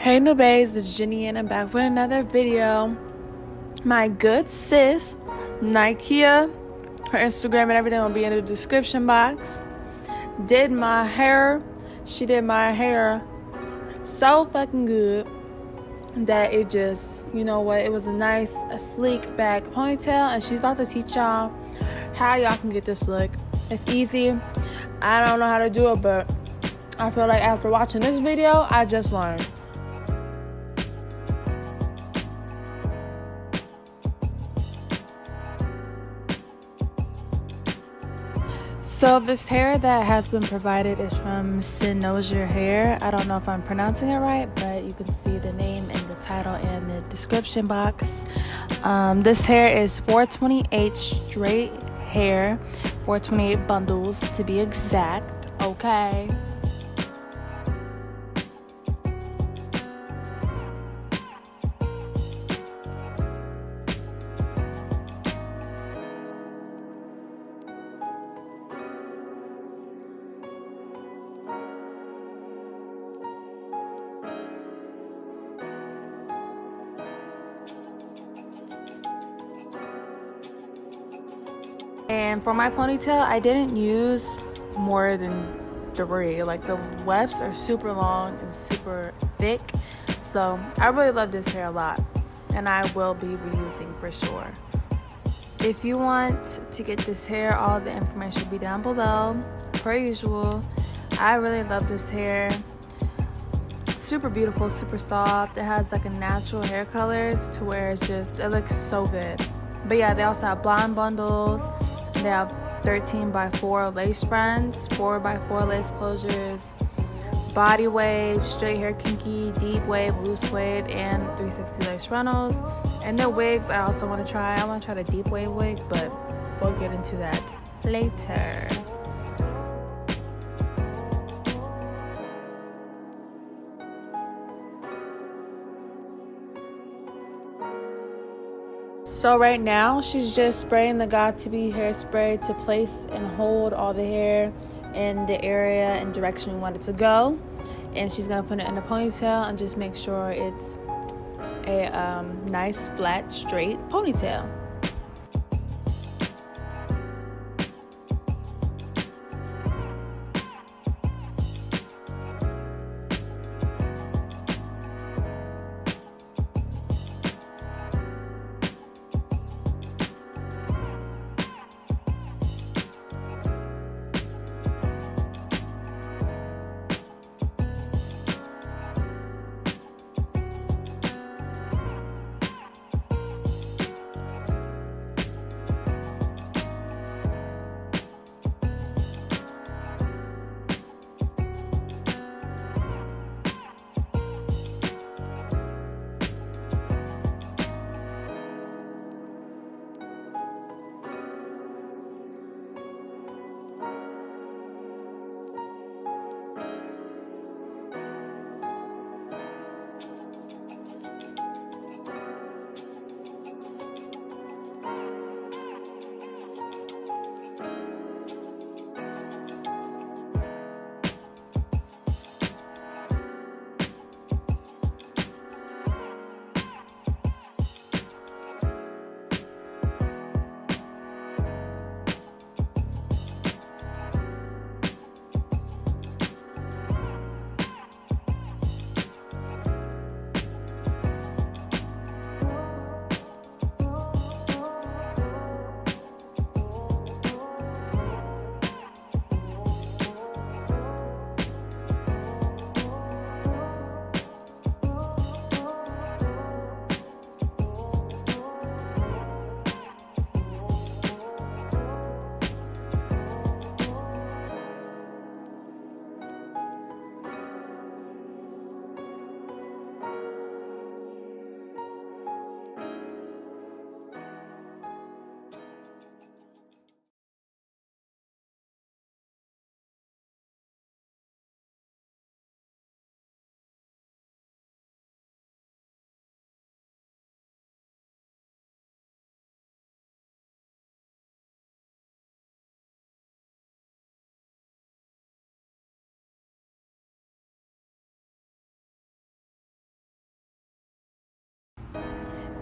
Hey new babes, it's Jenny and I'm back with another video. My good sis, Nikea, her Instagram and everything will be in the description box, did my hair. She did my hair so fucking good that it just, you know what, it was a sleek back ponytail, and she's about to teach y'all how y'all can get this look. It's easy. I don't know how to do it, but I feel like after watching this video, I just learned. So this hair that has been provided is from Cynosure Hair. I don't know if I'm pronouncing it right, but you can see the name and the title in the description box. This hair is 428 straight hair, 428 bundles to be exact, okay? And for my ponytail, I didn't use more than 3. Like, the wefts are super long and super thick. So I really love this hair a lot, and I will be reusing for sure. If you want to get this hair, all the information will be down below. Per usual, I really love this hair. It's super beautiful, super soft. It has like a natural hair colors to where it's just, it looks so good. But yeah, they also have blonde bundles. They have 13x4 lace fronts, 4x4 lace closures, body wave, straight hair kinky, deep wave, loose wave, and 360 lace runnels. And their wigs, I also want to try. I want to try the deep wave wig, but we'll get into that later. So right now, she's just spraying the Got2b hairspray to place and hold all the hair in the area and direction we want it to go. And she's going to put it in a ponytail and just make sure it's a nice, flat, straight ponytail.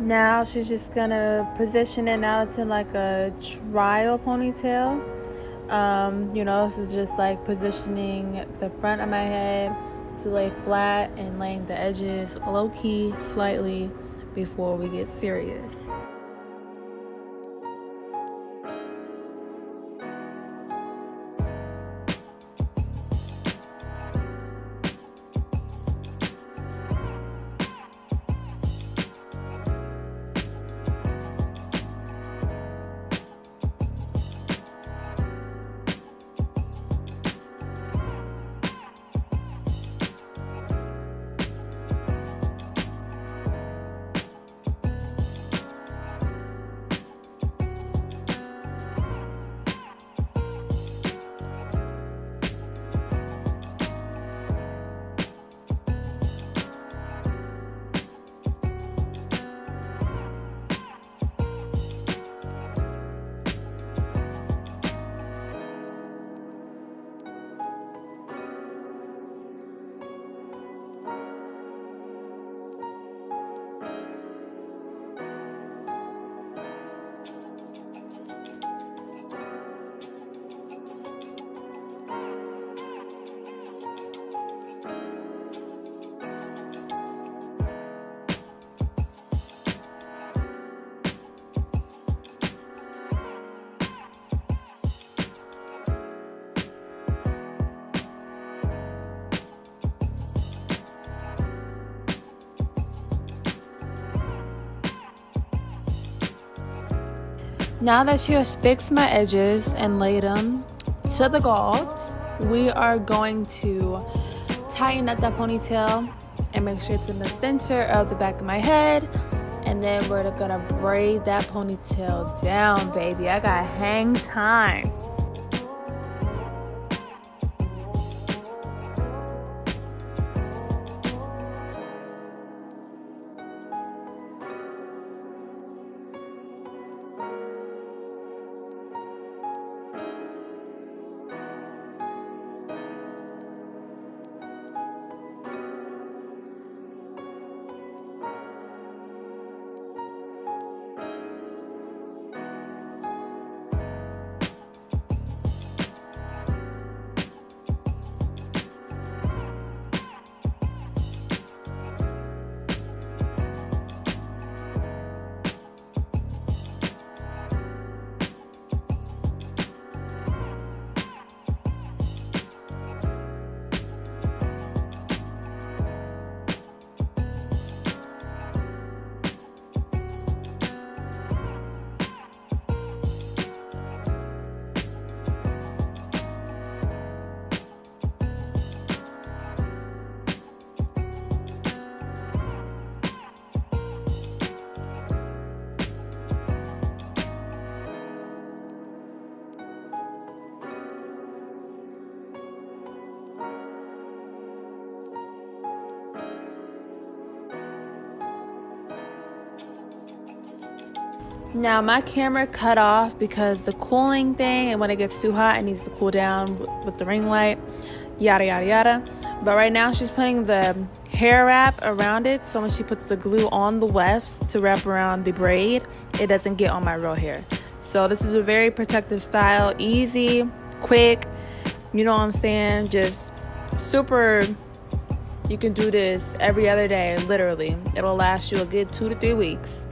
Now she's just gonna position it. Now it's in like a trial ponytail. This is just like positioning the front of my head to lay flat and laying the edges low-key slightly before we get serious. Now that she has fixed my edges and laid them to the gauze, we are going to tighten up that ponytail and make sure it's in the center of the back of my head. And then we're gonna braid that ponytail down, baby. I got hang time. Now my camera cut off because the cooling thing, and when it gets too hot it needs to cool down with the ring light, yada yada yada. But right now she's putting the hair wrap around it, so when she puts the glue on the wefts to wrap around the braid, it doesn't get on my real hair. So this is a very protective style, easy, quick, you know what I'm saying, just super. You can do this every other day, literally. It'll last you a good 2 to 3 weeks.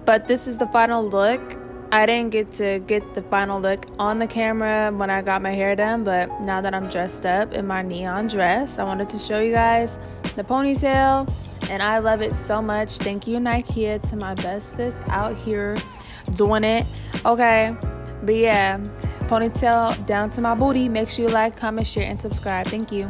But this is the final look. I didn't get to get the final look on the camera when I got my hair done, but now that I'm dressed up in my neon dress, I wanted to show you guys the ponytail, and I love it so much. Thank you, Nikea, to my best sis out here doing it. Okay, but yeah, ponytail down to my booty. Make sure you like, comment, share, and subscribe. Thank you.